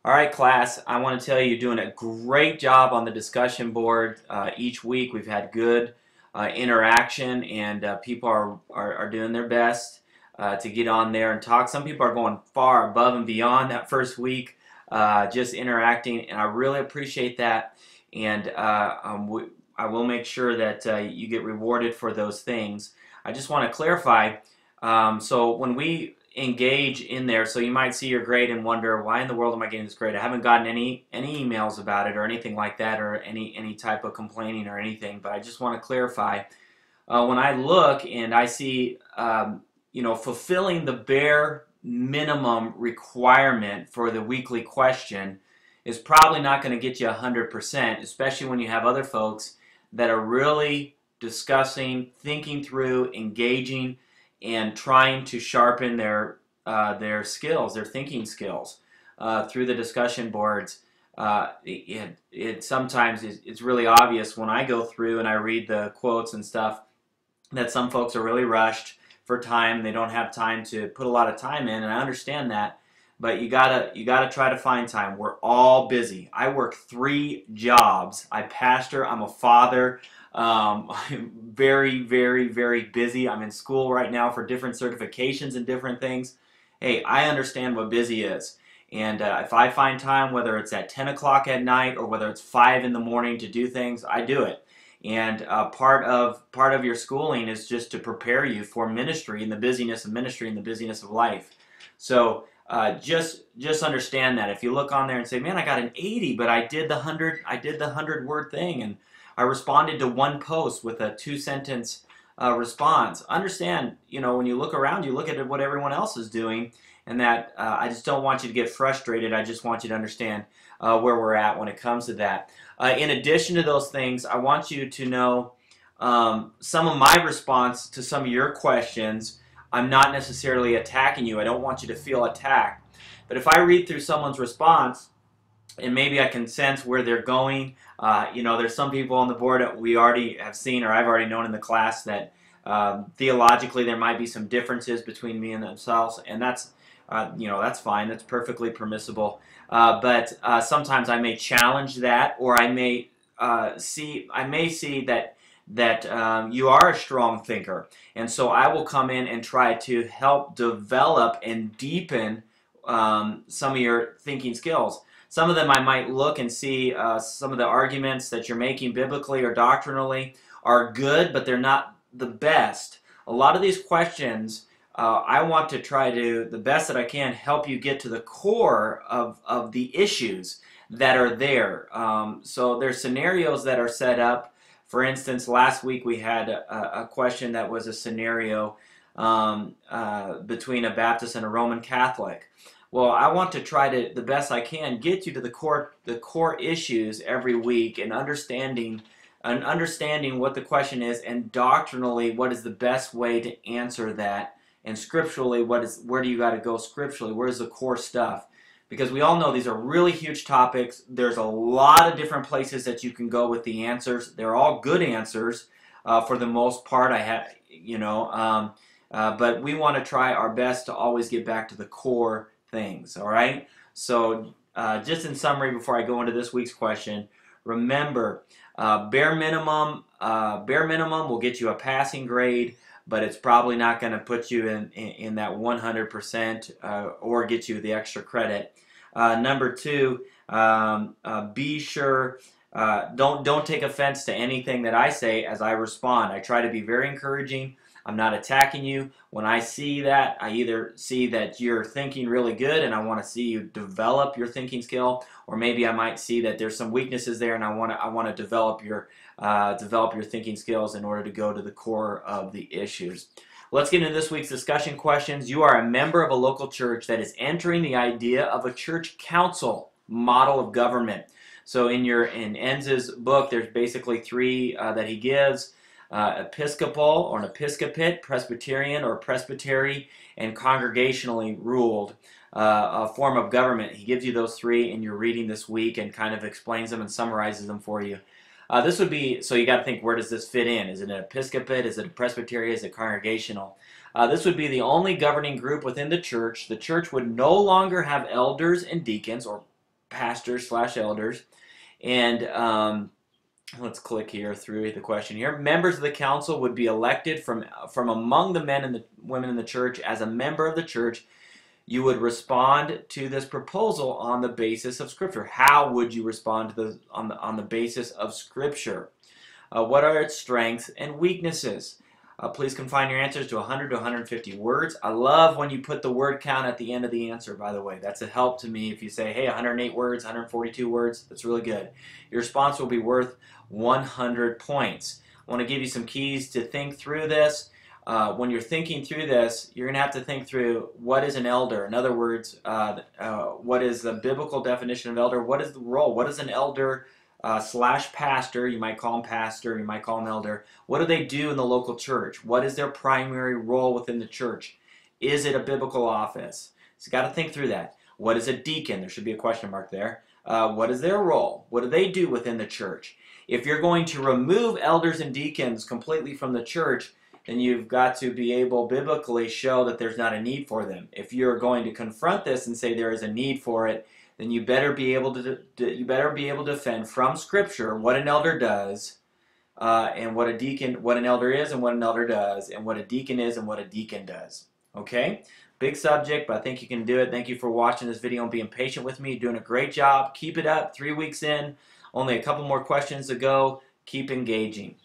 All right, class, I want to tell you you're doing a great job on the discussion board. Each week we've had good interaction, and people are doing their best to get on there and talk. Some people are going far above and beyond that first week, just interacting, and I really appreciate that. And I will make sure that you get rewarded for those things. I just want to clarify, so when we engage in there, so you might see your grade and wonder, why in the world am I getting this grade? I haven't gotten any emails about it or anything like that, or any type of complaining or anything, but I just want to clarify. When I look and I see fulfilling the bare minimum requirement for the weekly question is probably not going to get you 100%, especially when you have other folks that are really discussing, thinking through, engaging, and trying to sharpen their skills, their thinking skills, through the discussion boards. It sometimes it's really obvious when I go through and I read the quotes and stuff that some folks are really rushed for time. They don't have time to put a lot of time in, and I understand that. But you gotta try to find time. We're all busy. I work 3 jobs. I pastor. I'm a father. I'm very, very, very busy. I'm in school right now for different certifications and different things. Hey, I understand what busy is. And if I find time, whether it's at 10 o'clock at night or whether it's 5 in the morning to do things, I do it. And part of your schooling is just to prepare you for ministry and the busyness of ministry and the busyness of life. So just understand that. If you look on there and say, "Man, I got an 80, but I did the 100 word thing, and I responded to one post with a 2-sentence response." Understand, when you look around, you look at what everyone else is doing, and that I just don't want you to get frustrated. I just want you to understand where we're at when it comes to that. In addition to those things, I want you to know some of my response to some of your questions. I'm not necessarily attacking you. I don't want you to feel attacked. But if I read through someone's response, and maybe I can sense where they're going. There's some people on the board that we already have seen, or I've already known in the class, that theologically there might be some differences between me and themselves, and that's fine. That's perfectly permissible. But sometimes I may challenge that, or I may see that you are a strong thinker, and so I will come in and try to help develop and deepen some of your thinking skills. Some of them I might look and see some of the arguments that you're making biblically or doctrinally are good, but they're not the best. A lot of these questions, I want to try to, the best that I can, help you get to the core of the issues that are there. So there's scenarios that are set up. For instance, last week we had a question that was a scenario between a Baptist and a Roman Catholic. Well, I want to try to, the best I can, get you to the core issues every week, and understanding what the question is, and doctrinally what is the best way to answer that, and scripturally where do you got to go scripturally? Where's the core stuff? Because we all know these are really huge topics. There's a lot of different places that you can go with the answers. They're all good answers for the most part. But we want to try our best to always get back to the core things. All right. So just in summary, before I go into this week's question, remember, bare minimum will get you a passing grade, but it's probably not going to put you in that 100% or get you the extra credit. Number 2, be sure, don't take offense to anything that I say as I respond. I try to be very encouraging. I'm not attacking you. When I see that, I either see that you're thinking really good and I want to see you develop your thinking skill, or maybe I might see that there's some weaknesses there and I want to develop your thinking skills in order to go to the core of the issues. Let's get into this week's discussion questions. You are a member of a local church that is entering the idea of a church council model of government. So in Enz's book, there's basically 3 that he gives. Episcopal or an episcopate, Presbyterian or presbytery, and congregationally ruled a form of government. He gives you those 3 in your reading this week and kind of explains them and summarizes them for you. This would be, so you got to think, where does this fit in? Is it an episcopate? Is it a presbytery? Is it congregational? This would be the only governing group within the church. The church would no longer have elders and deacons, or pastors slash elders. And let's click here through the question here. Members of the council would be elected from among the men and the women in the church. As a member of the church, you would respond to this proposal on the basis of Scripture. How would you respond to on the basis of Scripture? What are its strengths and weaknesses? Please confine your answers to 100 to 150 words. I love when you put the word count at the end of the answer, by the way. That's a help to me. If you say, hey, 108 words, 142 words, that's really good. Your response will be worth 100 points. I want to give you some keys to think through this. When you're thinking through this, you're going to have to think through what is an elder. In other words, what is the biblical definition of elder? What is the role? What is an elder slash pastor? You might call him pastor, you might call him elder. What do they do in the local church? What is their primary role within the church? Is it a biblical office? So you got to think through that. What is a deacon? There should be a question mark there. What is their role? What do they do within the church? If you're going to remove elders and deacons completely from the church, then you've got to be able biblically show that there's not a need for them. If you're going to confront this and say there is a need for it, then you better be able to defend from Scripture what an elder does, and what an elder is, and what an elder does, and what a deacon is, and what a deacon does. Okay, big subject, but I think you can do it. Thank you for watching this video and being patient with me. You're doing a great job. Keep it up. 3 weeks in, only a couple more questions to go. Keep engaging.